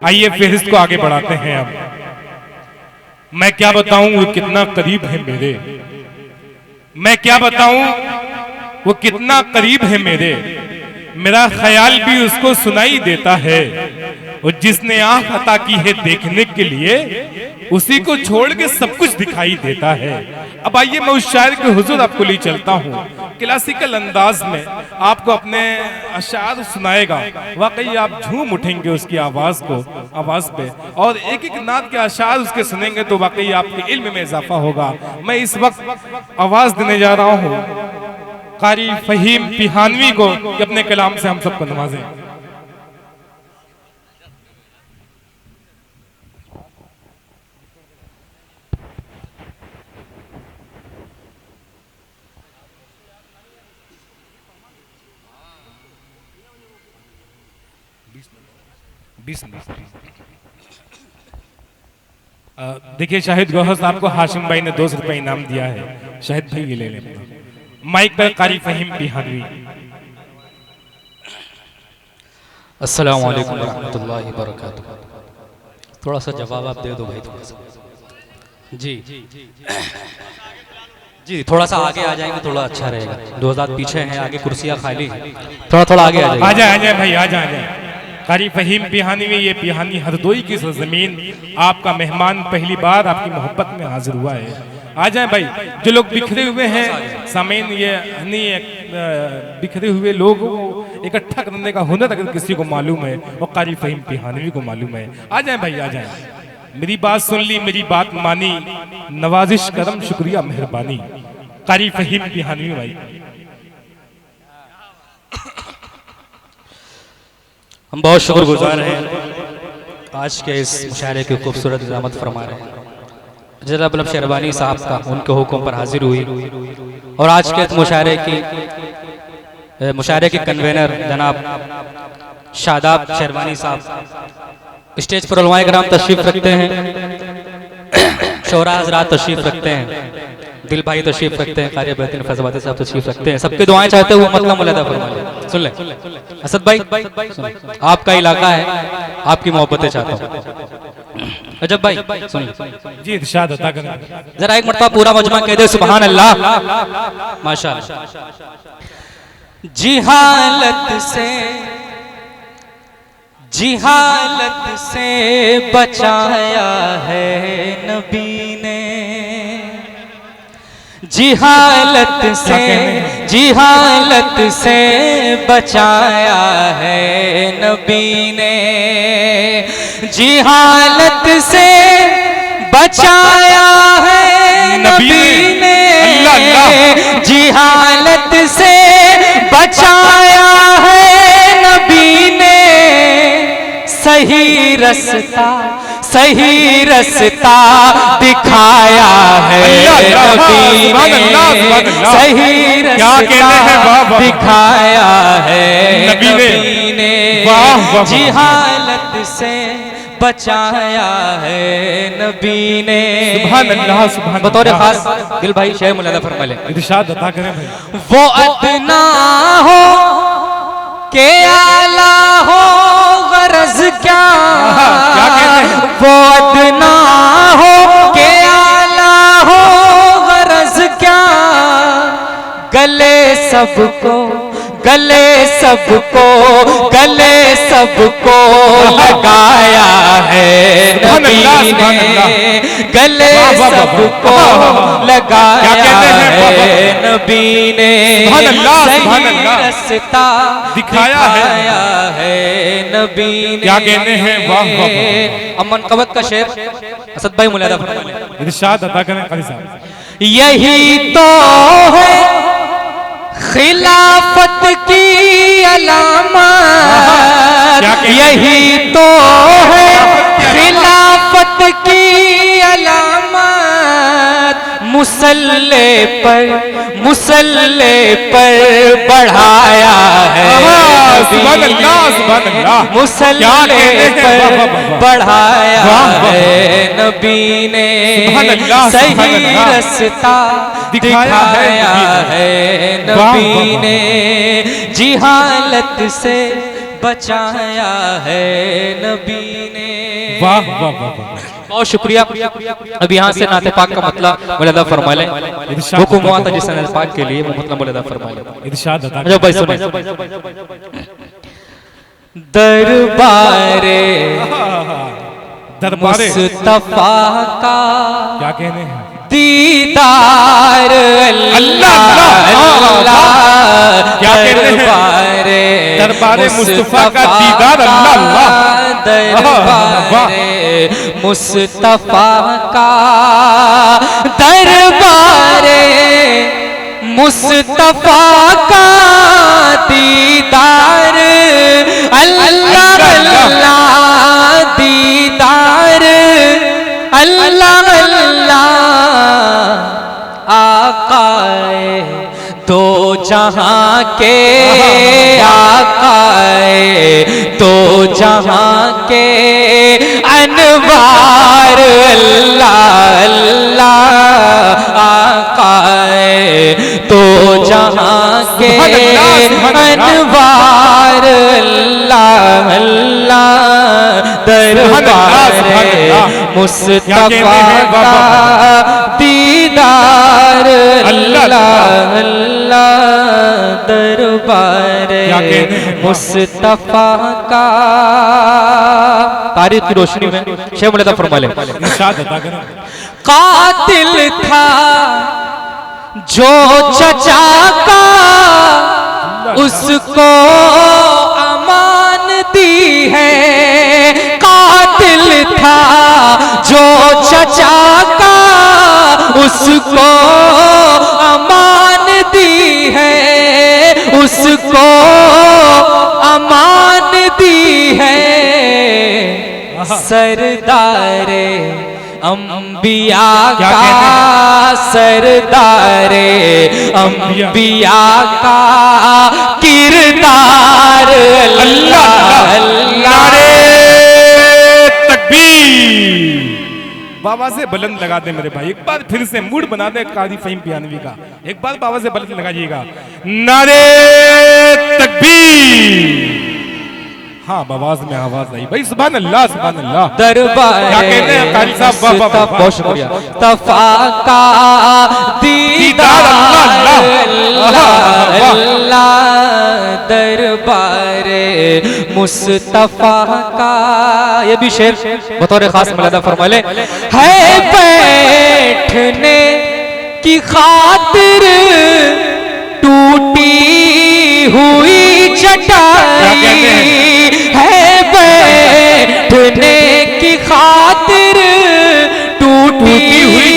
आइए फेहरिस्त को आगे बढ़ाते हैं। अब मैं क्या बताऊं वो कितना करीब है मेरे, मैं क्या बताऊं वो कितना करीब है मेरे, मेरा ख्याल भी उसको सुनाई देता है। और जिसने आंख अता की है देखने के लिए, उसी को छोड़ के सब कुछ दिखाई देता है। अब आइए मैं उस शायर के हुजूर आपको ले चलता हूँ, क्लासिकल अंदाज में आपको अपने अशार सुनाएगा। वाकई आप झूम उठेंगे उसकी आवाज पे, और एक एक नात के अशार उसके सुनेंगे तो वाकई आपके इल्म में इजाफा होगा। मैं इस वक्त आवाज देने जा रहा हूँ कारी फहीम पिहानवी को कि अपने कलाम से हम सबको नवाजें। देखिए शाहिद गौहर साहब को हाशिम भाई ने 200 रुपए इनाम दिया है। शाहिद भाई ये ले लें। माइक पर कारी फहीम पिहानवी। अस्सलाम वालेकुम रहमतुल्लाहि व बरकातुहू। थोड़ा सा जवाब आप दे दो भाई, थोड़ा सा। जी जी थोड़ा सा आगे आ जाएंगे थोड़ा अच्छा रहेगा। 2000 पीछे हैं, आगे कुर्सियां खाली हैं, थोड़ा आगे आ जाए। आ जाए भाई, आ जाए। कारी फहीम पिहानवी, ये पिहानी हरदोई की सरजमीन, आपका मेहमान पहली बार आपकी मोहब्बत में हाजिर हुआ है। आ जाए भाई। जो लोग बिखरे हुए हैं सामीन, ये बिखरे हुए लोग इकट्ठा करने का हुनर अगर किसी को मालूम है वो कारी फहीम पिहानवी को मालूम है। आ जाए भाई, आ जाए। मेरी बात सुन ली, मेरी बात मानी, नवाजिश करम शुक्रिया मेहरबानी। कारी फहीम पिहानवी भाई। हम बहुत शुक्रगुजार हैं आज के इस मुशायरे की खूबसूरत इजामत फरमा रहे हैं जनाब मतलब शेरवानी साहब का, उनके हुक्म पर हाजिर हुई। और आज के मुशायरे के कन्वेनर जनाब शादाब शेरवानी साहब स्टेज पर उलमाए किराम तशरीफ रखते हैं, शोरा हज़रात तशरीफ रखते हैं, दिल भाई तशरीफ रखते हैं, कारी बेहतरीन फैज़ाबादी साहब तशरीफ रखते हैं। सबके दुआएं चाहते हुए मतलब मुलादा फरमा लें। सुन ले असद भाई, आपका इलाका है, आपकी मोहब्बतें चाहता हूँ। अजब भाई सुन जी, इरशाद अता करें। जरा एक मरतबा पूरा मजमा कह दे सुभान अल्लाह, माशाअल्लाह। जिहालत से बचाया है नबी ने, जिहालत से बचाया है नबी ने, जिहालत से बचाया है नबी ने, जिहालत से बचाया है नबी ने, सही रास्ता दिखाया है नबी ने, सही रास्ता दिखाया है नबी ने, जिहालत से बचाया है नबी ने। सुभान अल्लाह, सुभान। बतौर खास दिल भाई शेर मुलादा फरमा ले। इरशाद अता करें भाई। वो अदना हो के आला हो गरज क्या, वो अदना हो के आला हो गरज क्या, गले सबको लगाया है नबी ने, गले सबको लगाया है नबी ने, सही रास्ता दिखाया है नबी ने। क्या कहते हैं? वाह वाह। अमन कवत का शेर असद भाई मुलादा फरमाएं। इरशाद अता करें कारी साहब। यही तो है खिलाफत की अलामत, यही तो है खिलाफत की अलामत, मुसल्ले पर बढ़ाया है, मुसल्ले पर बढ़ाया है नबी ने, सही रास्ता दिखाया है नबी ने, जिहालत से बचाया है नबी ने। वाह वाह वाह वाह। बहुत शुक्रिया। अब यहाँ से नाते पाक का मतलब मुलादा फरमा लें। हुक्म हुआ था जिस नाते पाक के लिए वो मतलब मुलादा फरमा लें। इरशाद अता जब भाई सुने। दरबारे दरबारे मुस्तफा का क्या कहने हैं? दीदार अल्लाह अल्लाह। क्या कहते हैं? दरबारे मुस्तफा का दीदार अल्लाह अल्लाह। दरबारे मुस्तफा का दरबारे मुस्तफा का दीदार अल्लाह अल्लाह। दीदार अल्लाह अल्लाह। आकाए दो जहां के आकाए दो जहां के अनवार अल्लाह अल्लाह। आकाए दो जहां के अनवार अल्लाह अल्लाह। दरबारे मुस्तफा का दीदार अल्लाह अल्लाह। दरबारे मुस्तफा का तारीख की रोशनी में शेख मुलादा फरमा ले। इरशाद अता करें। कातिल था जो चचा का उसको अमान दी है। कातिल था जो चचा का उसको अमान दी है। उसको अमान दी है। सरदारे अंबिया का सरदारे अंबिया का किरदार अल्लाह अल्लाह। तकबीर। बाबा से बुलंद लगा दे मेरे भाई, एक बार फिर से मूड बना दे कादी फहीम पियानवी का। एक बार बाबा से बुलंद लगाइएगा। नारे तकबीर। हाँ आवाज में आवाज आई भाई। सुभान अल्लाह सुभान अल्लाह। दरबारे क्या कहते हैं कारी साहब? वाह वाह वाह। बहुत शुक्रिया। तफा का दीदार अल्लाह अल्लाह। दरबारे मुस्तफा का ये भी शेर बतौर खास मुलादा फरमा ले। है बैठने की खातिर टूटी हुई चटाई। है बैठने की खातिर टूटी हुई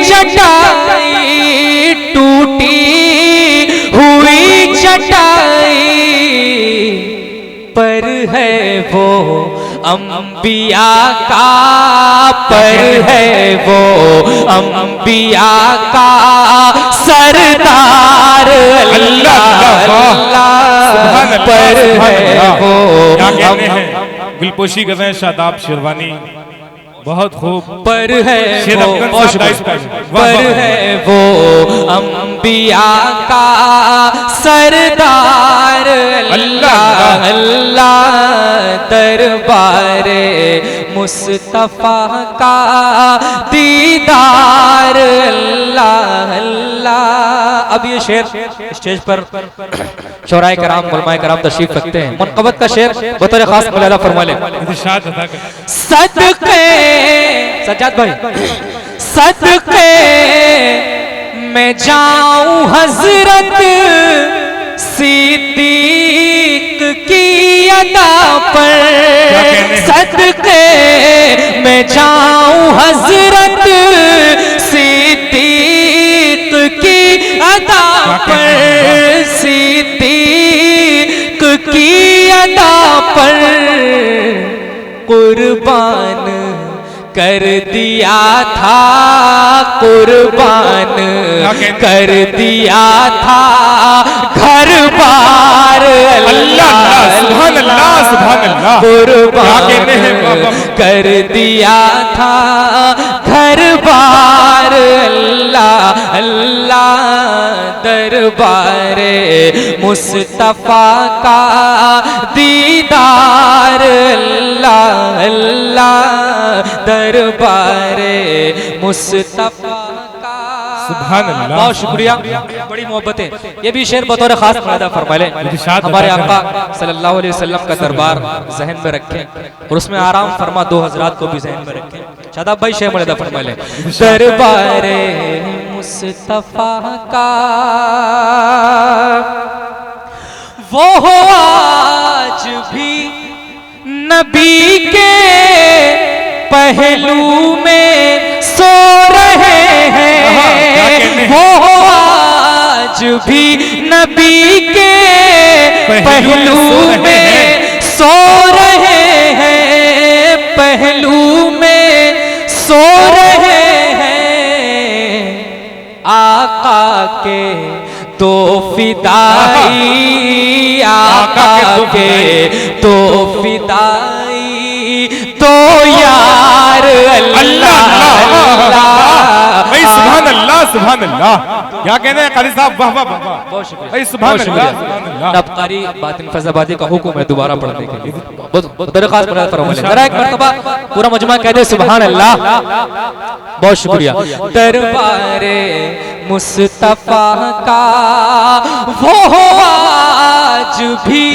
चटाई। टूटी हुई चटाई पर है वो अंबिया का। पर है वो अंबिया का सरदार अल्लाह अल्लाह। पर है वो गुलपोशी कर रहे हैं शादाब शेरवानी। बहुत खूब। पर है वो पर है वो अंबिया का सरदार अल्लाह अल्लाह। दरबारे मुस्तफा का दीदार अल्लाह अल्लाह। अब ये शेर स्टेज पर शोराए कराम उलमाए कराम तशरीफ रखते हैं। मुनक़बत का शेर बतौर खास मुलादा फरमा ले। सदके सज्जाद भाई सदके मैं जाऊं हजरत सिद्दीक की अदा पर। सदके मैं जाऊं हजरत सिद्दीक की अदा पर। सिद्दीक की अदा पर कुर्बान कर दिया था। कुर्बान कर दिया था घर बार अल्लाह सुभान अल्लाह सुभान अल्लाह। कुर्बान कर दिया था घर बार अल्लाह अल्लाह। दरबारे मुस्तफा का दीदार, अल्लाह अल्लाह दरबारे मुस्तफा का। सुभान अल्लाह। बहुत शुक्रिया, बड़ी मोहब्बतें। ये भी शेर बतौर खास मुरादा फरमा लें, हमारे आका सल्लल्लाहु अलैहि वसल्लम का दरबार जहन में रखें और उसमें आराम फरमा दो हजरात को भी जहन में रखें। शादाब भाई शेर मुरादा फरमा लें। दरबारे मुस्तफा का वो आज भी नबी के पहलू में सो रहे हैं, वो आज भी नबी के पहलू में सो रहे हैं, पहलू में सो रहे हैं। आका के तो फिदाई, आका के तो फिदाई, तो यार अल्लाह अल्लाह। भाई सुभान अल्लाह, सुभान अल्लाह। क्या कहते हैं कारी साहब, वाह वाह वाह। बहुत शुक्रिया भाई सुभान अल्लाह। नबकारी बातिन फैजाबादी का हुक्म है दोबारा पढ़ने के लिए, बहुत दरखास्त फरमाइए। जरा एक मर्तबा पूरा मजमा कह दे सुभान अल्लाह। बहुत शुक्रिया। दरबारे मुस्तफा का वो आज भी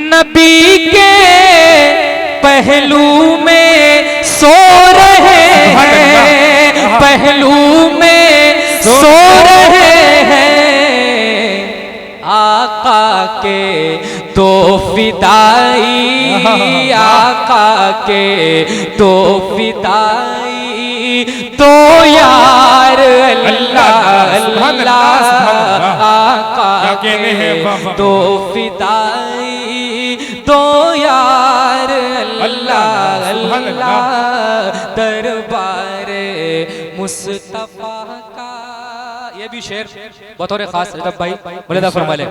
नबी के पहलू में सो रहे हैं, पहलू में सो रहे हैं। आका के तो फिदाई, आका के तो फिदाई, तो यार अल्लाह अल्लाह। आका के तो फिदाई, तो यार अल्लाह अल्लाह दरबारे मुस्तफा का। ये भी शेर बतौर खास रजब भाई मुरादा फरमा ले।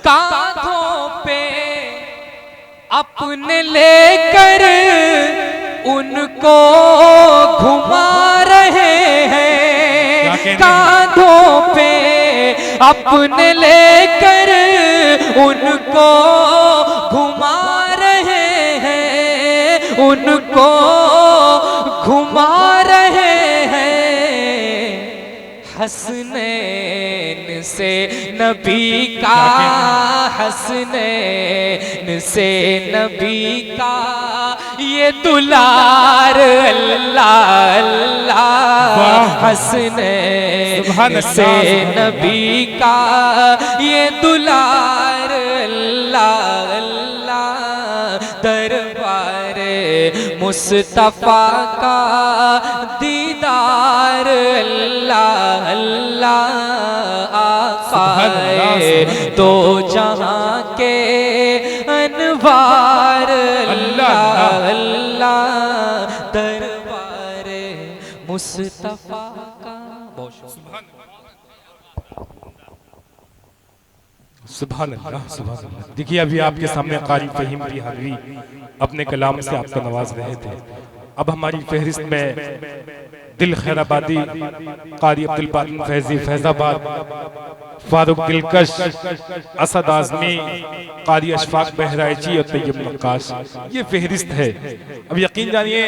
कांधों पे अपने लेकर उनको घुमा रहे हैं, कांधों पे अपने लेकर उनको घुमा रहे हैं, उनको घुमा रहे हैं। हसनैन से नबी का, हसनैन से नबी का ये दुलार, अल्लाह अल्लाह। हसनैन से नबी का ये दुलार, अल्लाह अल्लाह। दरबारे मुस्तफा का दीदार, अल्लाह अल्लाह। आकाए तो जहां के अनवार, अल्लाह अल्लाह। दरबारे मुस्तफा का। सुभान अल्लाह, सुभान अल्लाह। देखिए अभी आपके सामने कारी फहीम की हाज़री अपने कलाम से आपको नवाज रहे थे। अब हमारी फहरिस्त में दिल खैराबादी, कारी अब्दुल बातिन फैजी फैजाबाद, फारूक दिलकश, असद आजमी, कारी अशफाक बहराइची और तैयब नक्काश, ये फहरिस्त है। अब यकीन जानिए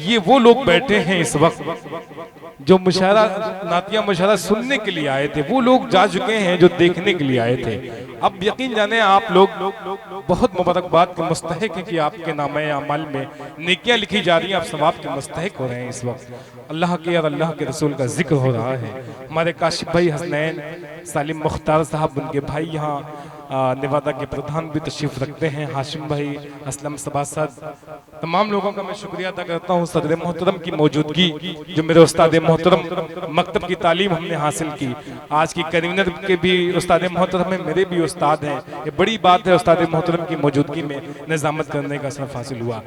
ये वो लोग बैठे हैं इस वक्त जो मुशायरा, नातिया मुशायरा सुनने के लिए आए थे, वो लोग जा चुके हैं जो देखने के लिए आए थे। अब यकीन जाने आप लोग बहुत मुबारकबाद के मुस्तहिक हैं कि आपके नामे अमल में नेकियां लिखी जा रही हैं, आप सवाब के मुस्तहिक हो रहे हैं। इस वक्त अल्लाह के और अल्लाह के रसूल का जिक्र हो रहा है। हमारे काशिफ भाई हसनैन सालिम मुख्तार साहब, उनके भाई यहाँ नेवादा के प्रधान भी तशरीफ रखते हैं, हाशिम भाई, असलम सबासद, तमाम लोगों का मैं शुक्रिया अदा करता हूँ। सदर मोहतरम की मौजूदगी, जो मेरे उस्ताद मोहतरम मकतब की तालीम हमने हासिल की, आज की कन्वीनर के भी उस्ताद मोहतरम है, मेरे भी उस्ताद हैं। ये बड़ी बात है उस्ताद मोहतरम की मौजूदगी में निजामत करने का शरफ हासिल हुआ।